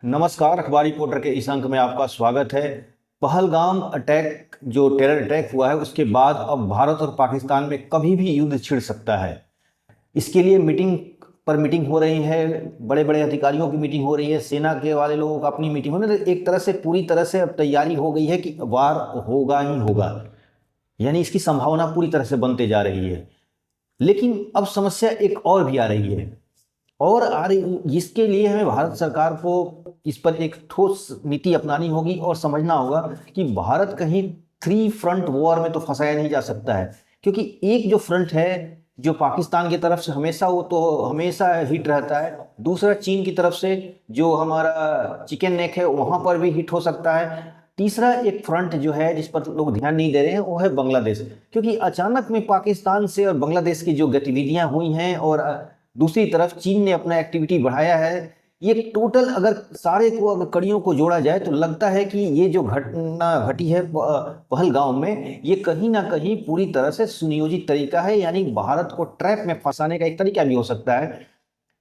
नमस्कार। अखबारी रिपोर्टर के इस अंक में आपका स्वागत है। पहलगाम अटैक जो टेरर अटैक हुआ है उसके बाद अब भारत और पाकिस्तान में कभी भी युद्ध छिड़ सकता है। इसके लिए मीटिंग हो रही है, बड़े बड़े अधिकारियों की मीटिंग हो रही है, सेना के वाले लोगों का अपनी मीटिंग हो रही है। एक तरह से पूरी तरह से अब तैयारी हो गई है कि वार होगा ही होगा, यानी इसकी संभावना पूरी तरह से बनते जा रही है। लेकिन अब समस्या एक और भी आ रही है और आ रही, जिसके लिए हमें भारत सरकार को इस पर एक ठोस नीति अपनानी होगी और समझना होगा कि भारत कहीं थ्री फ्रंट वॉर में तो फंसाया नहीं जा सकता है। क्योंकि एक जो फ्रंट है जो पाकिस्तान की तरफ से हमेशा, वो तो हमेशा हिट रहता है। दूसरा चीन की तरफ से जो हमारा चिकन नेक है वहां पर भी हिट हो सकता है। तीसरा एक फ्रंट जो है जिस पर लोग ध्यान नहीं दे रहे हैं वो है बांग्लादेश। क्योंकि अचानक में पाकिस्तान से और बांग्लादेश की जो गतिविधियां हुई हैं और दूसरी तरफ चीन ने अपना एक्टिविटी बढ़ाया है, ये टोटल अगर सारे को अगर कड़ियों को जोड़ा जाए तो लगता है कि ये जो घटना घटी है पहलगाम में, ये कहीं ना कहीं पूरी तरह से सुनियोजित तरीका है। यानी भारत को ट्रैप में फंसाने का एक तरीका भी हो सकता है।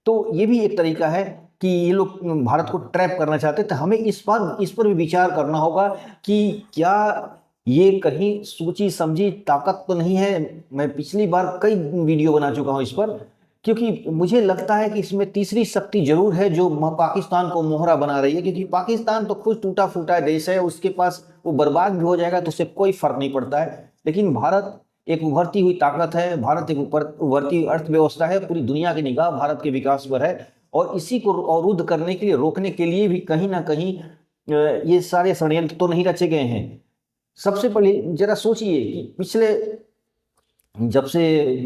तो ये भी एक तरीका है कि ये लोग भारत को ट्रैप करना चाहते हैं। तो हमें इस पर भी विचार करना होगा कि क्या ये कहीं सोची समझी ताकत तो नहीं है। मैं पिछली बार कई वीडियो बना चुका हूँ इस पर, क्योंकि मुझे लगता है कि इसमें तीसरी शक्ति जरूर है जो पाकिस्तान को मोहरा बना रही है। क्योंकि पाकिस्तान तो खुद टूटा फूटा देश है, उसके पास वो बर्बाद भी हो जाएगा तो उससे कोई फर्क नहीं पड़ता है। लेकिन भारत एक उभरती हुई ताकत है, भारत एक उभरती अर्थव्यवस्था है, पूरी दुनिया की निगाह भारत के विकास पर है। और इसी को अवरुद्ध करने के लिए, रोकने के लिए भी कहीं ना कहीं ये सारे षड्यंत्र तो नहीं रचे गए हैं। सबसे पहले जरा सोचिए कि पिछले जब से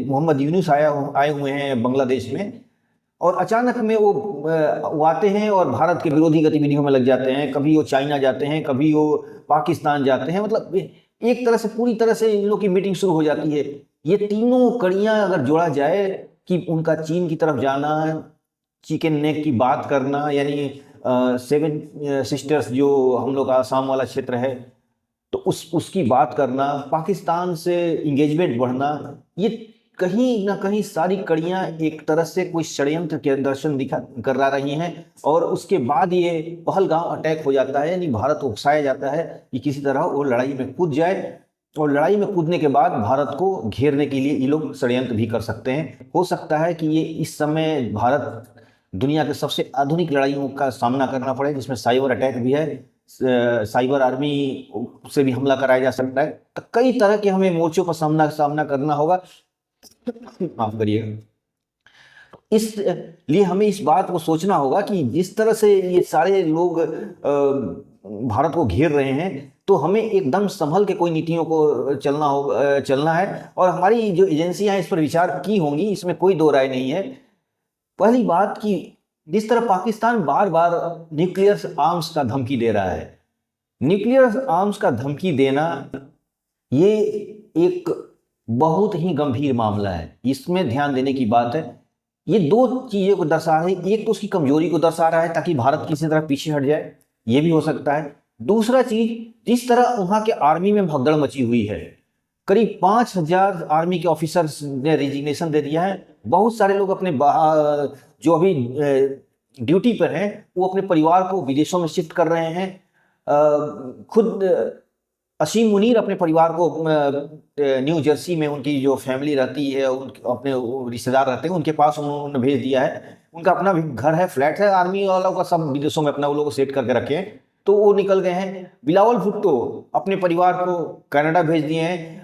मोहम्मद यूनुस आए हुए हैं बांग्लादेश में, और अचानक में वो आते हैं और भारत के विरोधी गतिविधियों में लग जाते हैं। कभी वो चाइना जाते हैं, कभी वो पाकिस्तान जाते हैं। मतलब एक तरह से पूरी तरह से इन लोग की मीटिंग शुरू हो जाती है। ये तीनों कड़ियां अगर जोड़ा जाए कि उनका चीन की तरफ जाना, चिकन नेक की बात करना, यानी 7 सिस्टर्स जो हम लोग का आसाम वाला क्षेत्र है तो उसकी बात करना, पाकिस्तान से इंगेजमेंट बढ़ना, ये कहीं ना कहीं सारी कड़ियां एक तरह से कोई षड्यंत्र के दर्शन दिखा करा रही हैं। और उसके बाद ये पहलगाम अटैक हो जाता है, यानी भारत को उकसाया जाता है कि किसी तरह वो लड़ाई में कूद जाए। और लड़ाई में कूदने के बाद भारत को घेरने के लिए ये लोग षड्यंत्र भी कर सकते हैं। हो सकता है कि ये इस समय भारत दुनिया के सबसे आधुनिक लड़ाइयों का सामना करना पड़े, जिसमें साइबर अटैक भी है, साइबर आर्मी से भी हमला कराया जा सकता है। तो कई तरह के हमें मोर्चों पर सामना करना होगा। माफ करिएगा। इस लिए हमें इस बात को सोचना होगा कि जिस तरह से ये सारे लोग भारत को घेर रहे हैं, तो हमें एकदम संभल के कोई नीतियों को चलना है। और हमारी जो एजेंसियां इस पर विचार की होंगी, इसमें कोई दो राय नहीं है। पहली बात कि जिस तरह पाकिस्तान बार बार न्यूक्लियर आर्म्स का धमकी दे रहा है, न्यूक्लियर आर्म्स का धमकी देना ये एक बहुत ही गंभीर मामला है। इसमें ध्यान देने की बात है। ये दो चीजों को दर्शा रहा है। एक तो उसकी कमजोरी को दर्शा रहा है ताकि भारत किसी तरह पीछे हट जाए, ये भी हो सकता है। दूसरा चीज, जिस तरह वहां के आर्मी में भगदड़ मची हुई है, करीब 5000 आर्मी के ऑफिसर्स ने रिजिग्नेशन दे दिया है। बहुत सारे लोग अपने जो अभी ड्यूटी पर हैं वो अपने परिवार को विदेशों में शिफ्ट कर रहे हैं। खुद असीम मुनीर अपने परिवार को न्यू जर्सी में उनकी जो फैमिली रहती है, अपने रिश्तेदार रहते हैं, उनके पास उन्होंने भेज दिया है। उनका अपना भी घर है, फ्लैट है, आर्मी वालों का सब विदेशों में अपना वो लोग सेट करके रखे हैं, तो वो निकल गए हैं। बिलावल भुट्टो अपने परिवार को कनाडा भेज दिए हैं।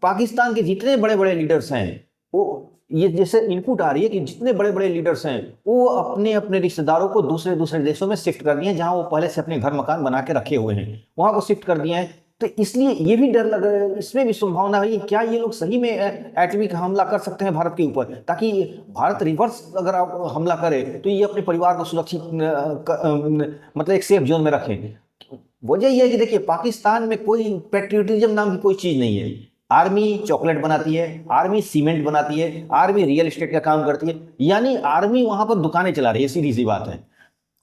पाकिस्तान के जितने बड़े बड़े लीडर्स हैं, वो ये जैसे इनपुट आ रही है कि जितने बड़े बड़े लीडर्स हैं वो अपने अपने रिश्तेदारों को दूसरे दूसरे देशों में शिफ्ट कर दिए हैं, जहां वो पहले से अपने घर मकान बना के रखे हुए हैं, वहां को शिफ्ट कर दिए हैं। तो इसलिए ये भी डर लग रहा है, इसमें भी संभावना है क्या ये लोग सही में एटॉमिक हमला कर सकते हैं भारत के ऊपर, ताकि भारत रिवर्स अगर आप हमला करे तो ये अपने परिवार को सुरक्षित मतलब एक सेफ जोन में रखें। वजह यह है कि देखिए, पाकिस्तान में कोई पेट्रियोटिज्म नाम की कोई चीज नहीं है। आर्मी चॉकलेट बनाती है, आर्मी सीमेंट बनाती है, आर्मी रियल एस्टेट का काम करती है, यानी आर्मी वहां पर दुकानें चला रही है, सीधी सी बात है।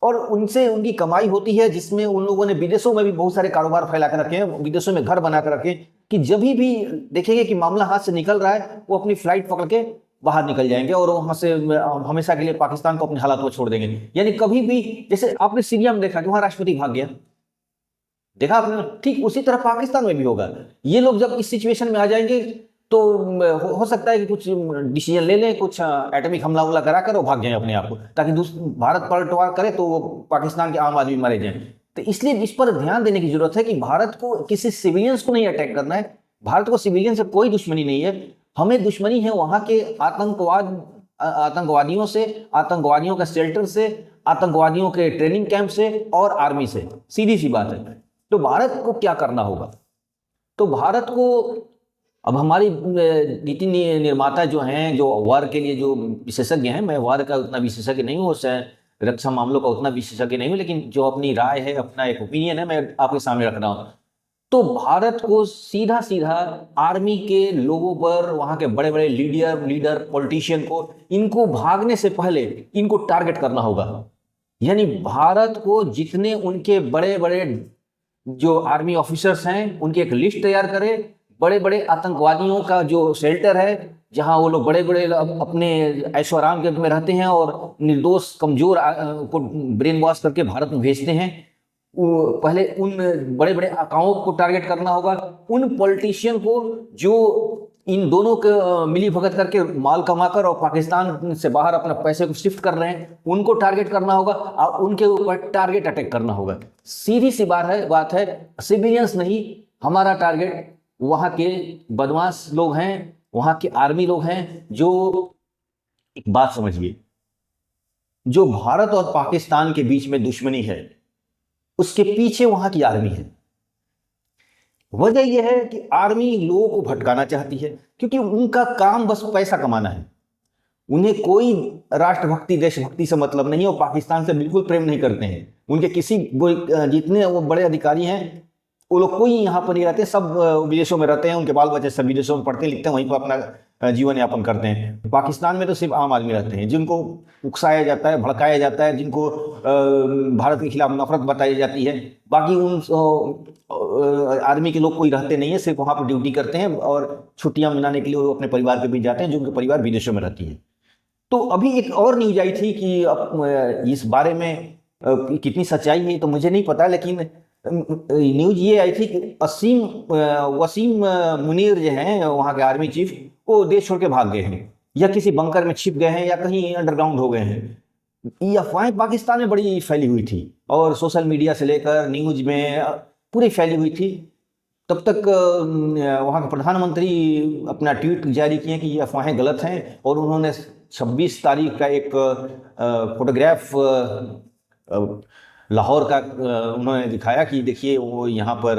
और उनसे उनकी कमाई होती है, जिसमें उन लोगों ने विदेशों में भी बहुत सारे कारोबार फैला कर रखे हैं, विदेशों में घर बना कर रखे हैं कि जब भी देखेंगे कि मामला हाथ से निकल रहा है, वो अपनी फ्लाइट पकड़ के बाहर निकल जाएंगे और वहां से हमेशा के लिए पाकिस्तान को अपने हालात में छोड़ देंगे। यानी कभी भी, जैसे आपने सीरिया में देखा कि वहां राष्ट्रपति भाग गया, देखा आपने, ठीक उसी तरह पाकिस्तान में भी होगा। ये लोग जब इस सिचुएशन में आ जाएंगे तो हो सकता है कि कुछ डिसीजन ले लें, कुछ एटॉमिक हमला उमला करा कर और भाग जाएं अपने आप को, ताकि भारत पलटवार करे तो पाकिस्तान के आम आदमी मारे जाएं। तो इसलिए इस पर ध्यान देने की जरूरत है कि भारत को किसी सिविलियंस को नहीं अटैक करना है। भारत को सिविलियन से कोई दुश्मनी नहीं है, हमें दुश्मनी है वहां के आतंकवादियों से, आतंकवादियों के शेल्टर से, आतंकवादियों के ट्रेनिंग कैंप से और आर्मी से। सीधी सी बात है। तो भारत को क्या करना होगा? तो भारत को अब हमारी नीति निर्माता जो हैं, जो वार के लिए जो विशेषज्ञ हैं, मैं वार का उतना विशेषज्ञ नहीं हूँ, रक्षा मामलों का उतना विशेषज्ञ नहीं हूँ, लेकिन जो अपनी राय है, अपना एक ओपिनियन है, मैं आपके सामने रख रहा हूँ। तो भारत को सीधा सीधा आर्मी के लोगों पर, वहां के बड़े बड़े लीडर पॉलिटिशियन को, इनको भागने से पहले इनको टारगेट करना होगा। यानी भारत को जितने उनके बड़े बड़े जो आर्मी ऑफिसर्स हैं उनकी एक लिस्ट तैयार करे, बड़े बड़े आतंकवादियों का जो शेल्टर है, जहां वो लोग बड़े बड़े अपने ऐशो आराम के में रहते हैं और निर्दोष कमजोर को ब्रेन वॉश करके भारत में भेजते हैं, पहले उन बड़े बड़े आकाओं को टारगेट करना होगा। उन पॉलिटिशियन को जो इन दोनों के मिली भगत करके माल कमाकर और पाकिस्तान से बाहर अपना पैसे को शिफ्ट कर रहे हैं, उनको टारगेट करना होगा और उनके ऊपर टारगेट अटैक करना होगा। सीधी सी बात है, सिविलियंस नहीं, हमारा टारगेट वहां के बदमाश लोग हैं, वहां के आर्मी लोग हैं। जो एक बात समझिए, जो भारत और पाकिस्तान के बीच में दुश्मनी है, उसके पीछे वहां की आर्मी है। वजह यह है कि आर्मी लोगों को भटकाना चाहती है, क्योंकि उनका काम बस पैसा कमाना है। उन्हें कोई राष्ट्रभक्ति देशभक्ति से मतलब नहीं है, और पाकिस्तान से बिल्कुल प्रेम नहीं करते हैं। उनके किसी जितने वो बड़े अधिकारी हैं वो लोग कोई यहाँ पर नहीं रहते, सब विदेशों में रहते हैं, उनके बाल बच्चे सब विदेशों में पढ़ते लिखते हैं, वहीं पर अपना जीवन यापन करते हैं। पाकिस्तान में तो सिर्फ आम आदमी रहते हैं, जिनको उकसाया जाता है, भड़काया जाता है, जिनको भारत के खिलाफ नफरत बताई जाती है। बाकी उन आर्मी के लोग कोई रहते नहीं है, सिर्फ वहाँ पर ड्यूटी करते हैं और छुट्टियाँ मनाने के लिए वो अपने परिवार के बीच जाते हैं, जो उनके परिवार विदेशों में रहती है। तो अभी एक और न्यूज आई थी कि इस बारे में कितनी सच्चाई है तो मुझे नहीं पता, लेकिन न्यूज ये आई थी कि वसीम मुनीर जो हैं वहाँ के आर्मी चीफ, वो देश छोड़ के भाग गए हैं, या किसी बंकर में छिप गए हैं, या कहीं अंडरग्राउंड हो गए हैं। ये अफवाहें पाकिस्तान में बड़ी फैली हुई थी और सोशल मीडिया से लेकर न्यूज में पूरी फैली हुई थी। तब तक वहाँ के प्रधानमंत्री अपना ट्वीट जारी किए कि ये अफवाहें गलत हैं, और उन्होंने 26 तारीख का एक फोटोग्राफ लाहौर का उन्होंने दिखाया कि देखिए वो यहाँ पर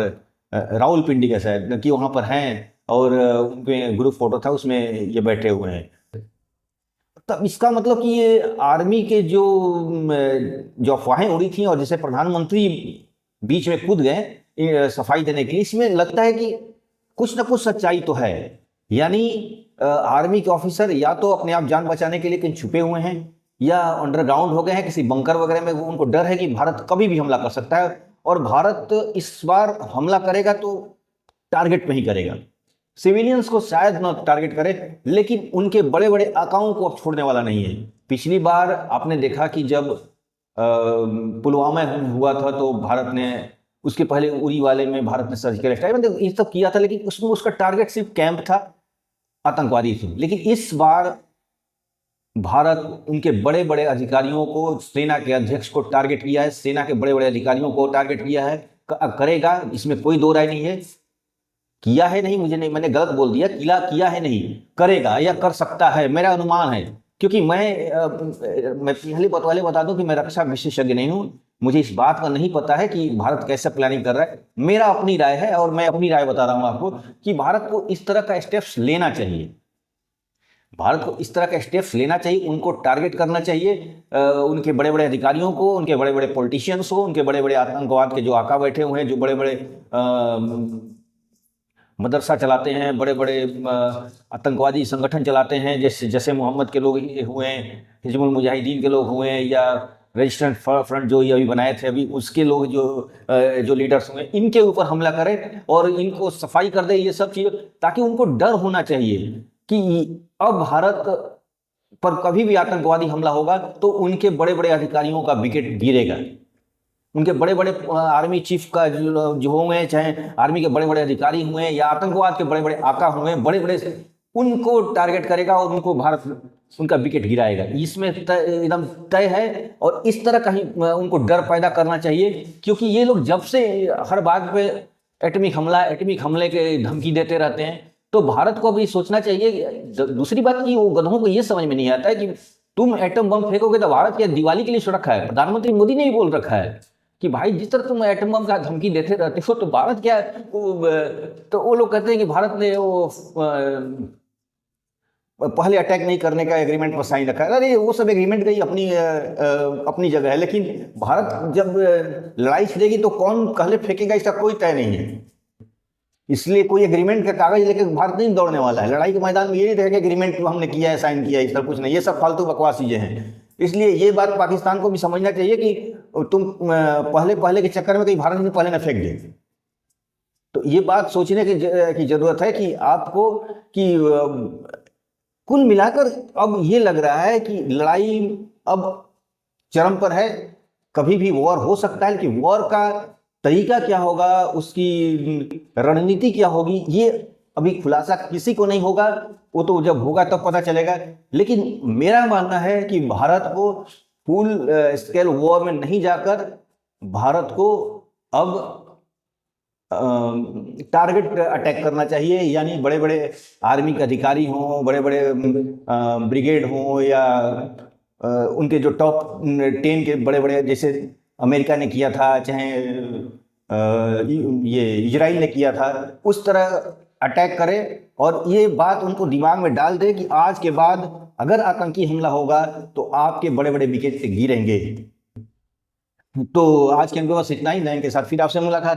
रावलपिंडी का शायद कि वहाँ पर हैं, और उनके ग्रुप फोटो था, उसमें ये बैठे हुए हैं। तब इसका मतलब कि ये आर्मी के जो अफवाहें उड़ी थी और जैसे प्रधानमंत्री बीच में कूद गए सफाई देने के लिए, इसमें लगता है कि कुछ ना कुछ सच्चाई तो है। यानी आर्मी के ऑफिसर या तो अपने आप जान बचाने के लिए कहीं छुपे हुए हैं, या अंडरग्राउंड हो गए हैं किसी बंकर वगैरह में। उनको डर है कि भारत कभी भी हमला कर सकता है, और भारत इस बार हमला करेगा तो टारगेट पे ही करेगा। सिविलियंस को शायद ना टारगेट करे, लेकिन उनके बड़े बड़े आकाओं को अब छोड़ने वाला नहीं है। पिछली बार आपने देखा कि जब पुलवामा हुआ था तो भारत ने, उसके पहले उरी वाले में भारत ने सर्जिकल स्ट्राइक ये सब किया था, लेकिन उसमें उसका टारगेट सिर्फ कैंप था, आतंकवादी थे। लेकिन इस बार भारत उनके बड़े बड़े अधिकारियों को, सेना के अध्यक्ष को टारगेट किया है, सेना के बड़े बड़े अधिकारियों को टारगेट किया है, करेगा, इसमें कोई दो राय नहीं है। किया है नहीं, मुझे नहीं, मैंने गलत बोल दिया, किया है नहीं, करेगा या कर सकता है, मेरा अनुमान है। क्योंकि मैं पहले बता दूं कि मैं रक्षा विशेषज्ञ नहीं हूं, मुझे इस बात का नहीं पता है कि भारत कैसे प्लानिंग कर रहा है। मेरा अपनी राय है और मैं अपनी राय बता रहा हूं आपको कि भारत को इस तरह का स्टेप्स लेना चाहिए। भारत को इस तरह का स्टेप्स लेना चाहिए, उनको टारगेट करना चाहिए, उनके बड़े बड़े अधिकारियों को, उनके बड़े बड़े पॉलिटिशियंस को, उनके बड़े बड़े आतंकवाद के जो आका बैठे हुए हैं, जो बड़े बड़े मदरसा चलाते हैं, बड़े बड़े आतंकवादी संगठन चलाते हैं, जैसे मोहम्मद के लोग हुए हैं, हिजबुल मुजाहिदीन के लोग हुए हैं, या रेजिस्टेंट फ्रंट जो ये अभी बनाए थे अभी, उसके लोग जो लीडर्स हुए, इनके ऊपर हमला करें और इनको सफाई कर दे, ये सब चीज़ें, ताकि उनको डर होना चाहिए कि अब भारत पर कभी भी आतंकवादी हमला होगा तो उनके बड़े बड़े अधिकारियों का विकेट गिरेगा, उनके बड़े बड़े आर्मी चीफ का जो होंगे, चाहे आर्मी के बड़े बड़े अधिकारी हुए या आतंकवाद के बड़े बड़े आका हुए, बड़े बड़े उनको टारगेट करेगा और उनको भारत उनका विकेट गिराएगा। इसमें एकदम तय है। और इस तरह कहीं उनको डर पैदा करना चाहिए, क्योंकि ये लोग जब से हर बात पे एटमिक हमले के धमकी देते रहते हैं, तो भारत को भी सोचना चाहिए। दूसरी बात की वो गधों को ये समझ में नहीं आता है कि तुम एटम बम फेंकोगे तो भारत क्या दिवाली के लिए सुरक्षा है? प्रधानमंत्री मोदी ने ही बोल रखा है कि भाई जिस तरह तुम एटम बम का धमकी देते रहते हो तो भारत क्या तो वो लोग कहते हैं कि भारत ने वो पहले अटैक नहीं करने का एग्रीमेंट पर साइन रखा है। अरे वो सब एग्रीमेंट गई अपनी जगह है, लेकिन भारत जब लड़ाई छिड़ेगी तो कौन पहले फेंकेगा इसका कोई तय नहीं है। इसलिए कोई एग्रीमेंट का कागज लेकर भारत नहीं दौड़ने वाला है। लड़ाई के मैदान में ये नहीं रहेगा एग्रीमेंट हमने किया है, साइन किया है, इस तरह कुछ नहीं। ये सब फालतू बकवास चीजें हैं। इसलिए ये बात पाकिस्तान को भी समझना चाहिए कि तुम पहले के चक्कर में कहीं भारत ने पहले न फेंक दे। तो ये बात सोचने की जरूरत है कि आपको कि कुल मिलाकर अब ये लग रहा है कि लड़ाई अब चरम पर है। कभी भी वॉर हो सकता है, लेकिन वॉर का तरीका क्या होगा, उसकी रणनीति क्या होगी, ये अभी खुलासा किसी को नहीं होगा। वो तो जब होगा तब पता चलेगा। लेकिन मेरा मानना है कि भारत को फुल स्केल वॉर में नहीं जाकर भारत को अब टारगेट अटैक करना चाहिए। यानी बड़े बड़े आर्मी के अधिकारी हों, बड़े बड़े ब्रिगेड हों, या उनके जो टॉप 10 के बड़े बड़े, जैसे अमेरिका ने किया था, चाहे ये इजराइल ने किया था, उस तरह अटैक करे और ये बात उनको दिमाग में डाल दे कि आज के बाद अगर आतंकी हमला होगा तो आपके बड़े बड़े विकेट गिरेंगे। तो आज के अंक बस इतना ही। नए के साथ फिर आपसे मुलाकात।